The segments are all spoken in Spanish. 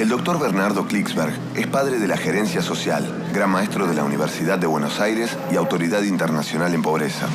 El doctor Bernardo Klicksberg es padre de la gerencia social, gran maestro de la Universidad de Buenos Aires y autoridad internacional en pobreza.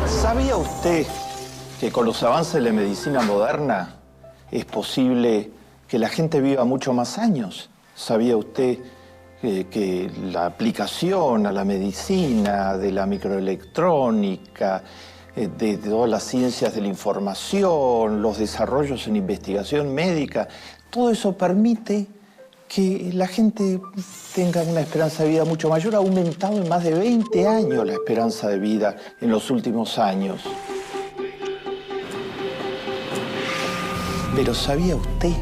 ¿Sabía usted que con los avances de la medicina moderna es posible que la gente viva mucho más años? ¿Sabía usted que la aplicación a la medicina, de la microelectrónica, de todas las ciencias de la información, los desarrollos en investigación médica, todo eso permite que la gente tenga una esperanza de vida mucho mayor? Ha aumentado en más de 20 años la esperanza de vida en los últimos años. Pero ¿sabía usted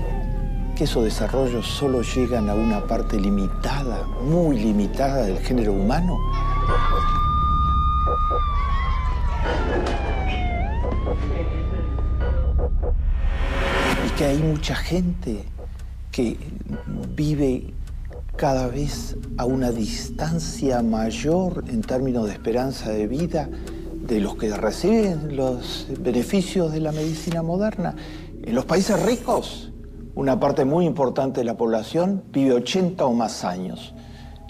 que esos desarrollos solo llegan a una parte limitada, muy limitada del género humano? Y que hay mucha gente que vive cada vez a una distancia mayor en términos de esperanza de vida de los que reciben los beneficios de la medicina moderna. En los países ricos, una parte muy importante de la población vive 80 o más años.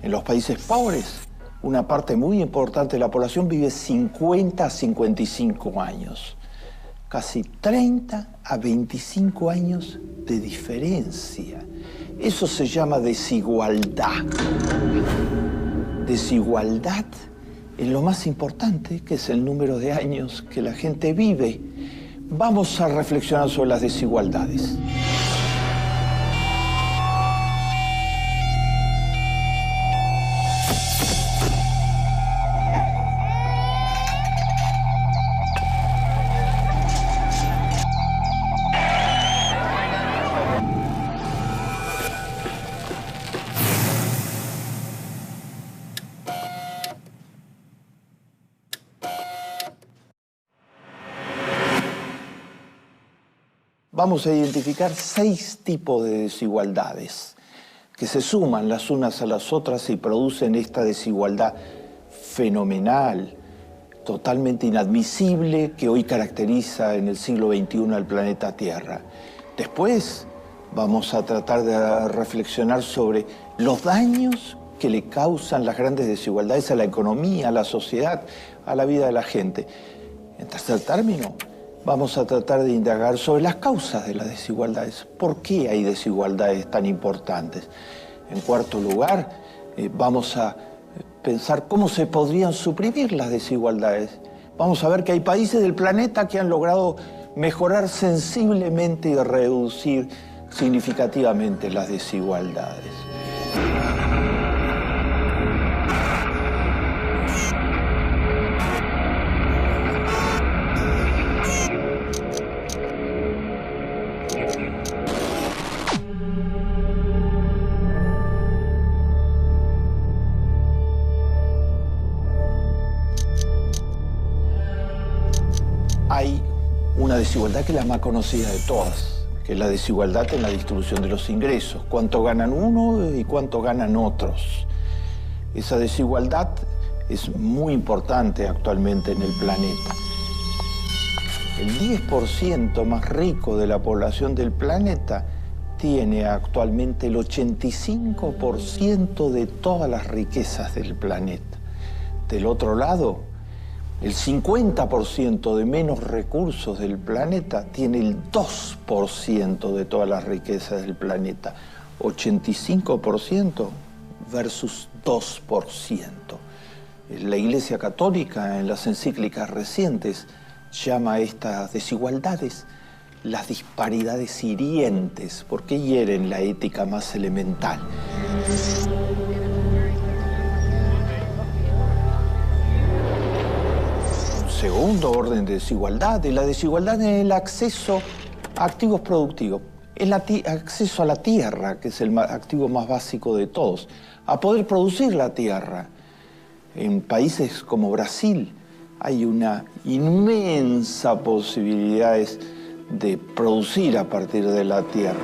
En los países pobres, una parte muy importante de la población vive 50 a 55 años. Casi 30 a 25 años de diferencia. Eso se llama desigualdad. Desigualdad en lo más importante, que es el número de años que la gente vive. Vamos a reflexionar sobre las desigualdades. Vamos a identificar 6 tipos de desigualdades que se suman las unas a las otras y producen esta desigualdad fenomenal, totalmente inadmisible, que hoy caracteriza en el siglo XXI al planeta Tierra. Después vamos a tratar de reflexionar sobre los daños que le causan las grandes desigualdades a la economía, a la sociedad, a la vida de la gente. En tercer término, vamos a tratar de indagar sobre las causas de las desigualdades. ¿Por qué hay desigualdades tan importantes? En cuarto lugar, vamos a pensar cómo se podrían suprimir las desigualdades. Vamos a ver que hay países del planeta que han logrado mejorar sensiblemente y reducir significativamente las desigualdades. Hay una desigualdad que es la más conocida de todas, que es la desigualdad en la distribución de los ingresos. Cuánto ganan uno y cuánto ganan otros. Esa desigualdad es muy importante actualmente en el planeta. El 10% más rico de la población del planeta tiene actualmente el 85% de todas las riquezas del planeta. Del otro lado, el 50% de menos recursos del planeta tiene el 2% de todas las riquezas del planeta. 85% versus 2%. La Iglesia Católica, en las encíclicas recientes, llama a estas desigualdades las disparidades hirientes, porque hieren la ética más elemental. segundo orden de desigualdad es la desigualdad en el acceso a activos productivos. El acceso a la tierra, que es el activo más básico de todos, a poder producir la tierra. En países como Brasil hay una inmensa posibilidad de producir a partir de la tierra.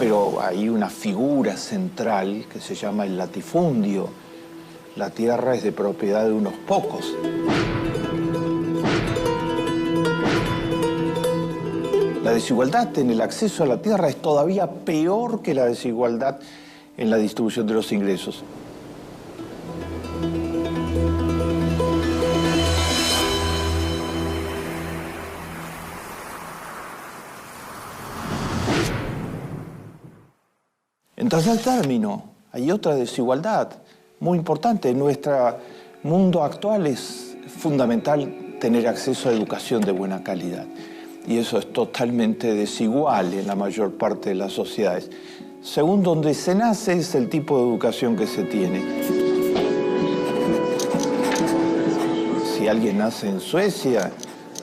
Pero hay una figura central que se llama el latifundio. La tierra es de propiedad de unos pocos. La desigualdad en el acceso a la tierra es todavía peor que la desigualdad en la distribución de los ingresos. En tercer término, hay otra desigualdad muy importante. En nuestro mundo actual es fundamental tener acceso a educación de buena calidad. Y eso es totalmente desigual en la mayor parte de las sociedades. Según donde se nace es el tipo de educación que se tiene. Si alguien nace en Suecia,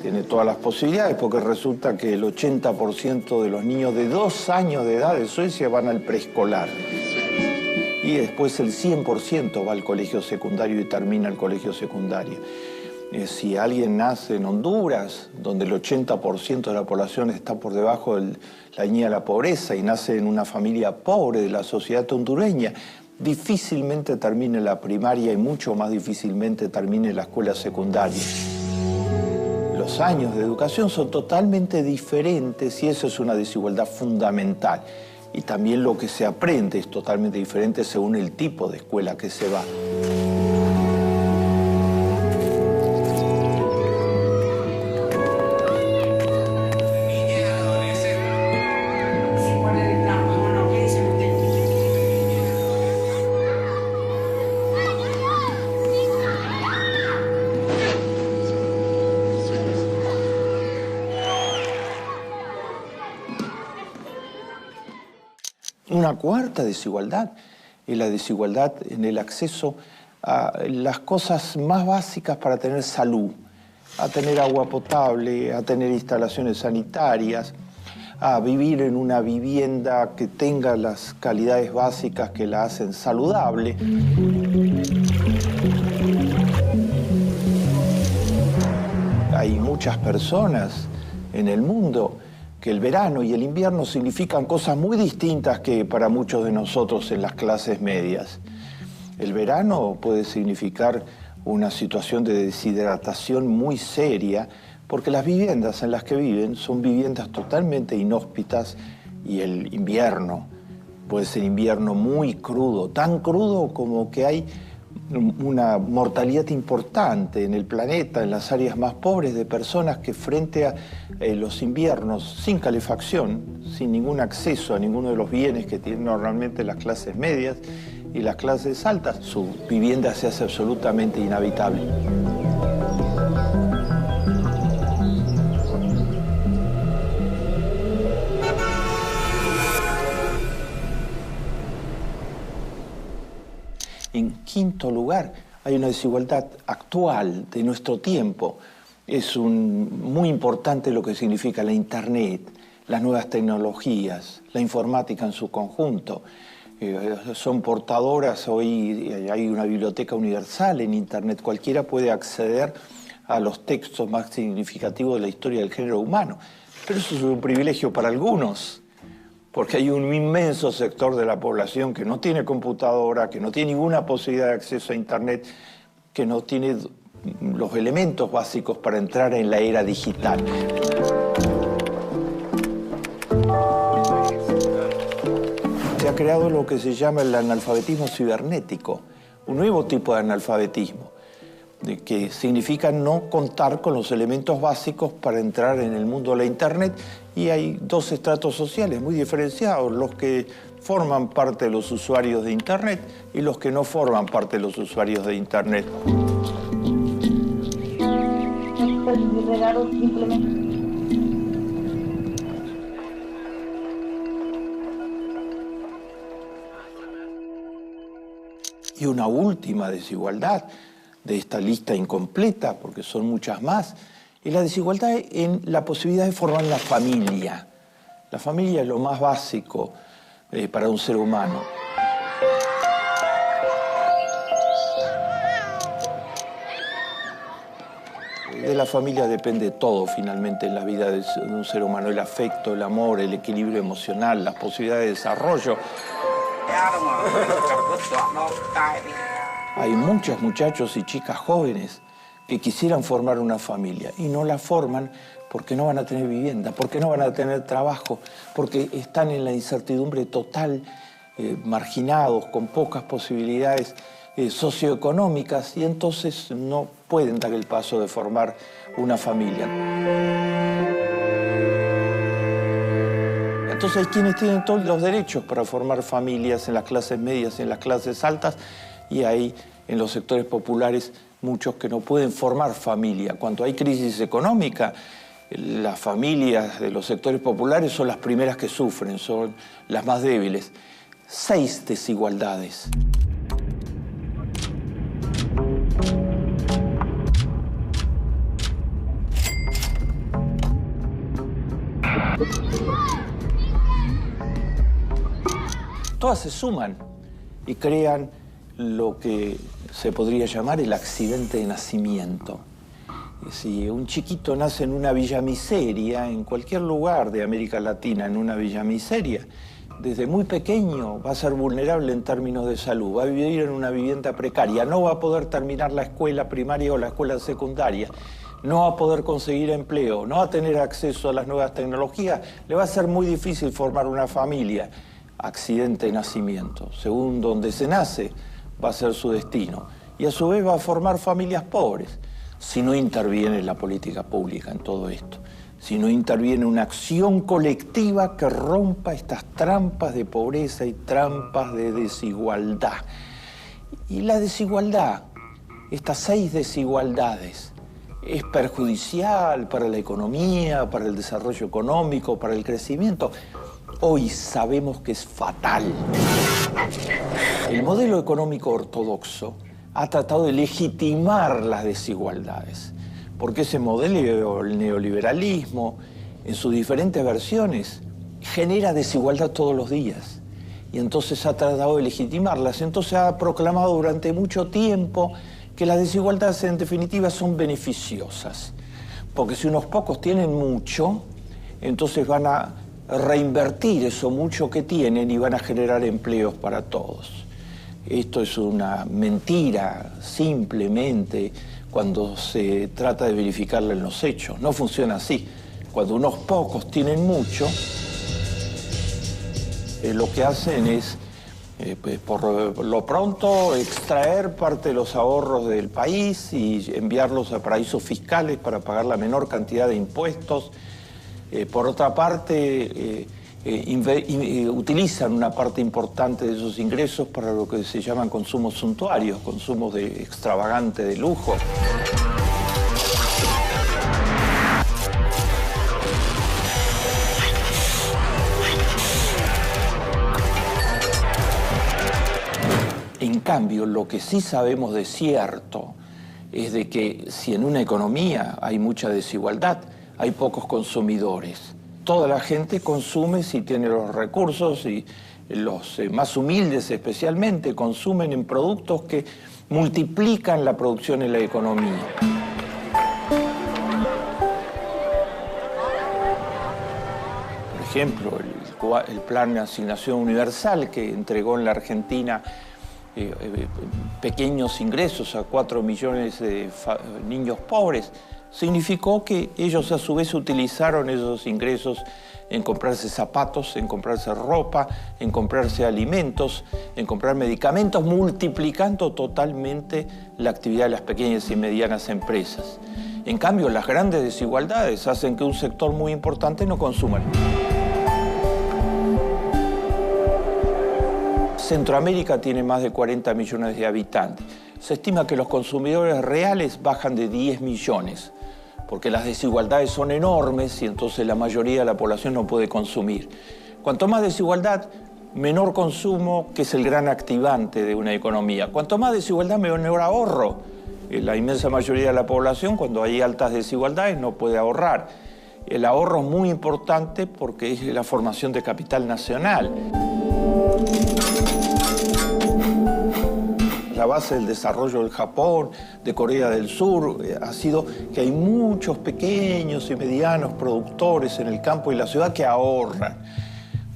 tiene todas las posibilidades, porque resulta que el 80% de los niños de 2 años de edad de Suecia van al preescolar. Y después el 100% va al colegio secundario y termina el colegio secundario. Si alguien nace en Honduras, donde el 80% de la población está por debajo de la línea de la pobreza y nace en una familia pobre de la sociedad hondureña, difícilmente termine la primaria y mucho más difícilmente termine la escuela secundaria. Los años de educación son totalmente diferentes y eso es una desigualdad fundamental. Y también lo que se aprende es totalmente diferente según el tipo de escuela que se va. Una cuarta desigualdad es la desigualdad en el acceso a las cosas más básicas para tener salud, a tener agua potable, a tener instalaciones sanitarias, a vivir en una vivienda que tenga las calidades básicas que la hacen saludable. Hay muchas personas en el mundo que el verano y el invierno significan cosas muy distintas que para muchos de nosotros en las clases medias. El verano puede significar una situación de deshidratación muy seria porque las viviendas en las que viven son viviendas totalmente inhóspitas y el invierno puede ser invierno muy crudo, tan crudo como que hay una mortalidad importante en el planeta, en las áreas más pobres, de personas que frente a los inviernos sin calefacción, sin ningún acceso a ninguno de los bienes que tienen normalmente las clases medias y las clases altas, su vivienda se hace absolutamente inhabitable. En quinto lugar, hay una desigualdad actual de nuestro tiempo. Es muy importante lo que significa la Internet, las nuevas tecnologías, la informática en su conjunto. Son portadoras, hoy hay una biblioteca universal en Internet, cualquiera puede acceder a los textos más significativos de la historia del género humano. Pero eso es un privilegio para algunos, porque hay un inmenso sector de la población que no tiene computadora, que no tiene ninguna posibilidad de acceso a Internet, que no tiene los elementos básicos para entrar en la era digital. Se ha creado lo que se llama el analfabetismo cibernético, un nuevo tipo de analfabetismo, que significa no contar con los elementos básicos para entrar en el mundo de la Internet. Y hay dos estratos sociales muy diferenciados, los que forman parte de los usuarios de Internet y los que no forman parte de los usuarios de Internet. Y una última desigualdad de esta lista incompleta, porque son muchas más, es la desigualdad en la posibilidad de formar la familia. La familia es lo más básico para un ser humano. De la familia depende todo, finalmente, en la vida de un ser humano. El afecto, el amor, el equilibrio emocional, las posibilidades de desarrollo. Hay muchos muchachos y chicas jóvenes que quisieran formar una familia y no la forman porque no van a tener vivienda, porque no van a tener trabajo, porque están en la incertidumbre total, marginados, con pocas posibilidades socioeconómicas, y entonces no pueden dar el paso de formar una familia. Entonces hay quienes tienen todos los derechos para formar familias en las clases medias, en las clases altas, y hay en los sectores populares muchos que no pueden formar familia. Cuando hay crisis económica, las familias de los sectores populares son las primeras que sufren, son las más débiles. 6 desigualdades. Todas se suman y crean lo que se podría llamar el accidente de nacimiento. Si un chiquito nace en una villa miseria, en cualquier lugar de América Latina, en una villa miseria, desde muy pequeño va a ser vulnerable en términos de salud, va a vivir en una vivienda precaria, no va a poder terminar la escuela primaria o la escuela secundaria, no va a poder conseguir empleo, no va a tener acceso a las nuevas tecnologías, le va a ser muy difícil formar una familia. Accidente de nacimiento. Según donde se nace, va a ser su destino. Y a su vez va a formar familias pobres, si no interviene la política pública en todo esto. Si no interviene una acción colectiva que rompa estas trampas de pobreza y trampas de desigualdad. Y la desigualdad, estas 6 desigualdades, es perjudicial para la economía, para el desarrollo económico, para el crecimiento. Hoy sabemos que es fatal. El modelo económico ortodoxo ha tratado de legitimar las desigualdades, porque ese modelo, el neoliberalismo, en sus diferentes versiones, genera desigualdad todos los días. Y entonces ha tratado de legitimarlas. Entonces ha proclamado durante mucho tiempo que las desigualdades en definitiva son beneficiosas. Porque si unos pocos tienen mucho, entonces van a reinvertir eso mucho que tienen y van a generar empleos para todos. Esto es una mentira, simplemente, cuando se trata de verificarla en los hechos. No funciona así. Cuando unos pocos tienen mucho, lo que hacen es, pues, por lo pronto, extraer parte de los ahorros del país y enviarlos a paraísos fiscales para pagar la menor cantidad de impuestos. Por otra parte, utilizan una parte importante de esos ingresos para lo que se llaman consumos suntuarios, consumos de extravagante, de lujo. En cambio, lo que sí sabemos de cierto es de que si en una economía hay mucha desigualdad, hay pocos consumidores. Toda la gente consume si tiene los recursos, y los más humildes especialmente consumen en productos que multiplican la producción en la economía. Por ejemplo, el plan de asignación universal que entregó en la Argentina pequeños ingresos a 4 millones de niños pobres, significó que ellos a su vez utilizaron esos ingresos en comprarse zapatos, en comprarse ropa, en comprarse alimentos, en comprar medicamentos, multiplicando totalmente la actividad de las pequeñas y medianas empresas. En cambio, las grandes desigualdades hacen que un sector muy importante no consuma. Centroamérica tiene más de 40 millones de habitantes. Se estima que los consumidores reales bajan de 10 millones, porque las desigualdades son enormes y entonces la mayoría de la población no puede consumir. Cuanto más desigualdad, menor consumo, que es el gran activante de una economía. Cuanto más desigualdad, menor ahorro. La inmensa mayoría de la población, cuando hay altas desigualdades, no puede ahorrar. El ahorro es muy importante porque es la formación de capital nacional. La base del desarrollo del Japón, de Corea del Sur, ha sido que hay muchos pequeños y medianos productores en el campo y la ciudad que ahorran.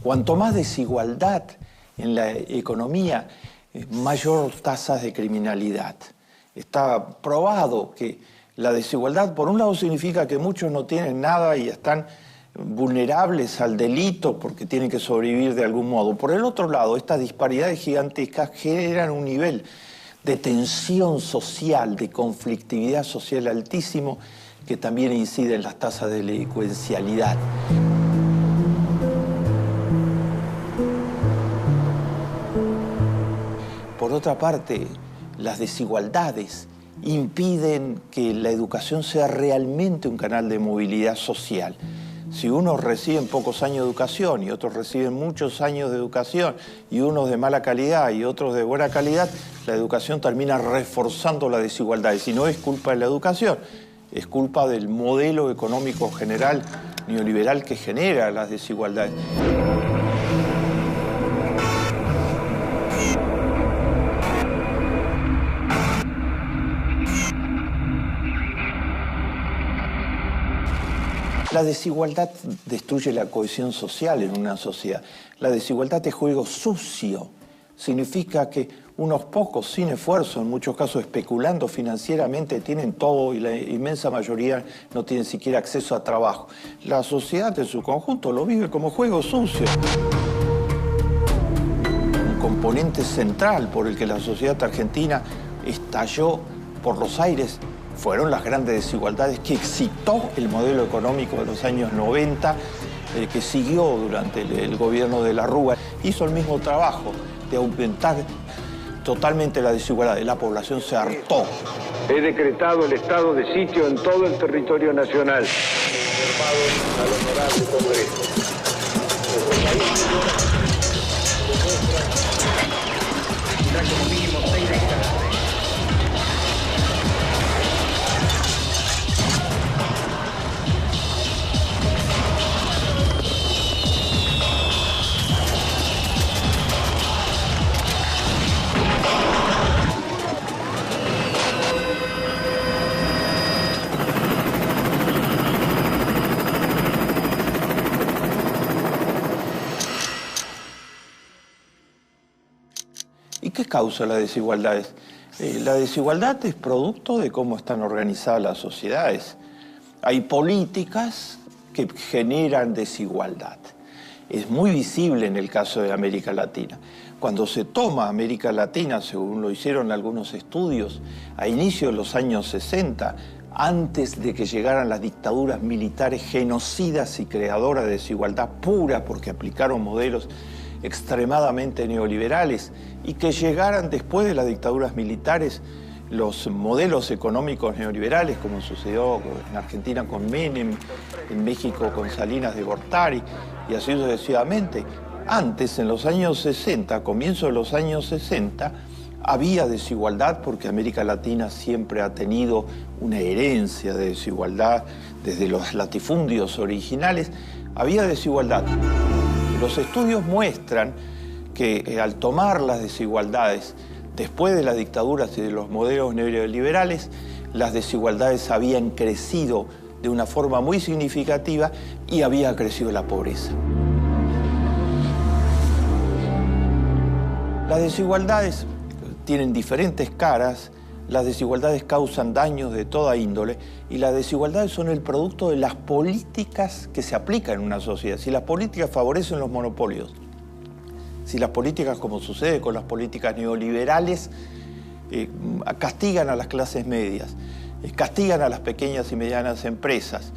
Cuanto más desigualdad en la economía, mayor tasas de criminalidad. Está probado que la desigualdad, por un lado, significa que muchos no tienen nada y están vulnerables al delito porque tienen que sobrevivir de algún modo. Por el otro lado, estas disparidades gigantescas generan un nivel de tensión social, de conflictividad social altísimo, que también incide en las tasas de delincuencialidad. Por otra parte, las desigualdades impiden que la educación sea realmente un canal de movilidad social. Si unos reciben pocos años de educación y otros reciben muchos años de educación y unos de mala calidad y otros de buena calidad, la educación termina reforzando la desigualdad. Y si no es culpa de la educación, es culpa del modelo económico general neoliberal que genera las desigualdades. La desigualdad destruye la cohesión social en una sociedad. La desigualdad es juego sucio. Significa que unos pocos, sin esfuerzo, en muchos casos especulando financieramente, tienen todo y la inmensa mayoría no tienen siquiera acceso a trabajo. La sociedad en su conjunto lo vive como juego sucio. Un componente central por el que la sociedad argentina estalló por los aires fueron las grandes desigualdades que excitó el modelo económico de los años 90, que siguió durante el gobierno de la Rúa. Hizo el mismo trabajo de aumentar totalmente la desigualdad. La población se hartó. He decretado el estado de sitio en todo el territorio nacional. Al honorable Congreso. Como mínimo 6 décadas. ¿Y qué causa las desigualdades? La desigualdad es producto de cómo están organizadas las sociedades. Hay políticas que generan desigualdad. Es muy visible en el caso de América Latina. Cuando se toma América Latina, según lo hicieron algunos estudios, a inicios de los años 60, antes de que llegaran las dictaduras militares genocidas y creadoras de desigualdad pura, porque aplicaron modelos extremadamente neoliberales, y que llegaran después de las dictaduras militares los modelos económicos neoliberales, como sucedió en Argentina con Menem, en México con Salinas de Gortari, y así sucesivamente. Antes, en los años 60, comienzo de los años 60, había desigualdad porque América Latina siempre ha tenido una herencia de desigualdad desde los latifundios originales. Había desigualdad. Los estudios muestran que al tomar las desigualdades después de las dictaduras y de los modelos neoliberales, las desigualdades habían crecido de una forma muy significativa y había crecido la pobreza. Las desigualdades tienen diferentes caras, las desigualdades causan daños de toda índole y las desigualdades son el producto de las políticas que se aplican en una sociedad. Si las políticas favorecen los monopolios, si las políticas, como sucede con las políticas neoliberales, castigan a las clases medias, castigan a las pequeñas y medianas empresas,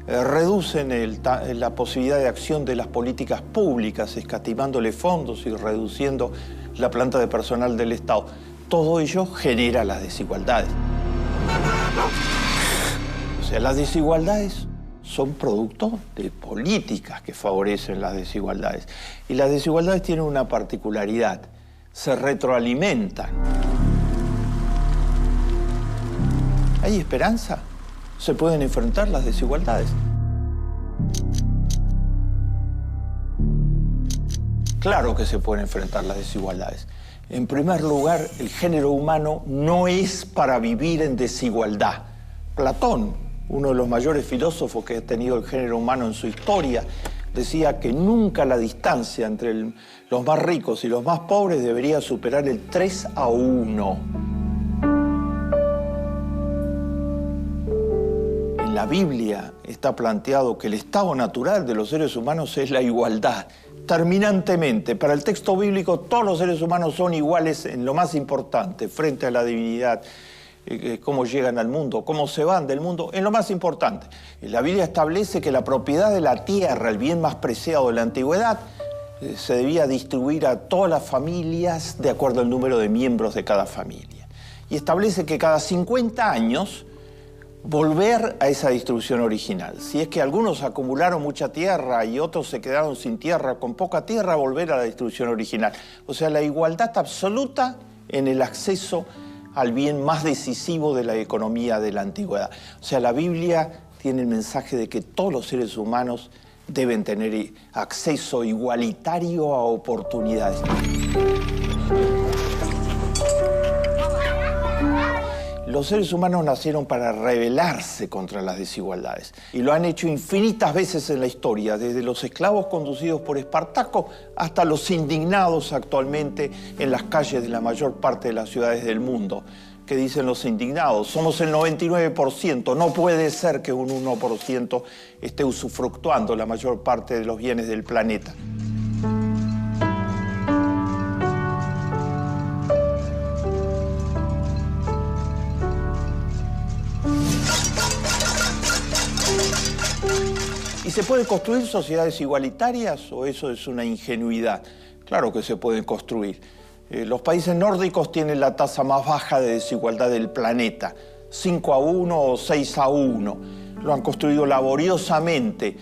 reducen la posibilidad de acción de las políticas públicas, escatimándole fondos y reduciendo la planta de personal del Estado. Todo ello genera las desigualdades. O sea, las desigualdades son producto de políticas que favorecen las desigualdades. Y las desigualdades tienen una particularidad: se retroalimentan. ¿Hay esperanza? ¿Se pueden enfrentar las desigualdades? Claro que se pueden enfrentar las desigualdades. En primer lugar, el género humano no es para vivir en desigualdad. Platón, uno de los mayores filósofos que ha tenido el género humano en su historia, decía que nunca la distancia entre los más ricos y los más pobres debería superar el 3-1. En la Biblia está planteado que el estado natural de los seres humanos es la igualdad. Terminantemente, para el texto bíblico, todos los seres humanos son iguales en lo más importante, frente a la divinidad, cómo llegan al mundo, cómo se van del mundo, en lo más importante. La Biblia establece que la propiedad de la tierra, el bien más preciado de la antigüedad, se debía distribuir a todas las familias de acuerdo al número de miembros de cada familia. Y establece que cada 50 años volver a esa distribución original. Si es que algunos acumularon mucha tierra y otros se quedaron sin tierra, con poca tierra, volver a la distribución original. O sea, la igualdad absoluta en el acceso al bien más decisivo de la economía de la antigüedad. O sea, la Biblia tiene el mensaje de que todos los seres humanos deben tener acceso igualitario a oportunidades. Los seres humanos nacieron para rebelarse contra las desigualdades y lo han hecho infinitas veces en la historia, desde los esclavos conducidos por Espartaco hasta los indignados actualmente en las calles de la mayor parte de las ciudades del mundo. ¿Qué dicen los indignados? Somos el 99%, no puede ser que un 1% esté usufructuando la mayor parte de los bienes del planeta. ¿Y se pueden construir sociedades igualitarias o eso es una ingenuidad? Claro que se pueden construir. Los países nórdicos tienen la tasa más baja de desigualdad del planeta, 5-1 o 6-1. Lo han construido laboriosamente,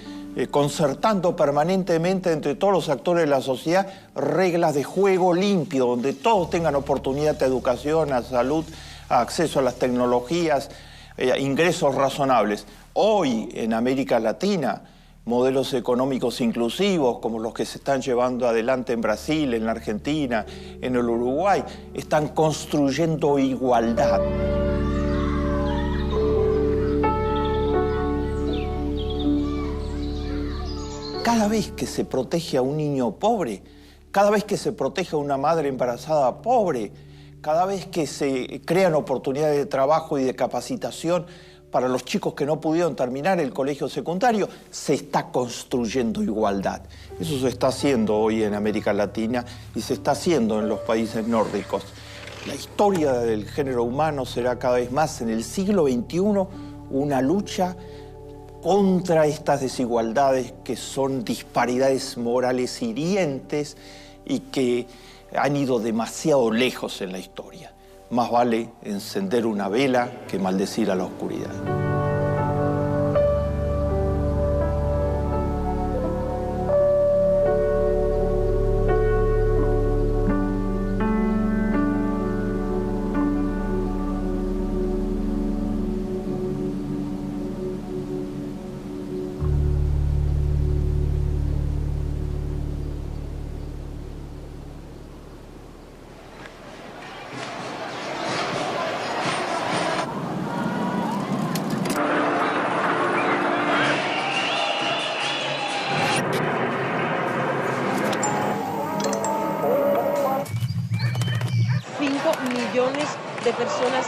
concertando permanentemente entre todos los actores de la sociedad reglas de juego limpio, donde todos tengan oportunidad de educación, a salud, a acceso a las tecnologías, ingresos razonables. Hoy, en América Latina, modelos económicos inclusivos, como los que se están llevando adelante en Brasil, en la Argentina, en el Uruguay, están construyendo igualdad. Cada vez que se protege a un niño pobre, cada vez que se protege a una madre embarazada pobre, cada vez que se crean oportunidades de trabajo y de capacitación para los chicos que no pudieron terminar el colegio secundario, se está construyendo igualdad. Eso se está haciendo hoy en América Latina y se está haciendo en los países nórdicos. La historia del género humano será cada vez más en el siglo XXI una lucha contra estas desigualdades que son disparidades morales hirientes y que han ido demasiado lejos en la historia. Más vale encender una vela que maldecir a la oscuridad. Millones de personas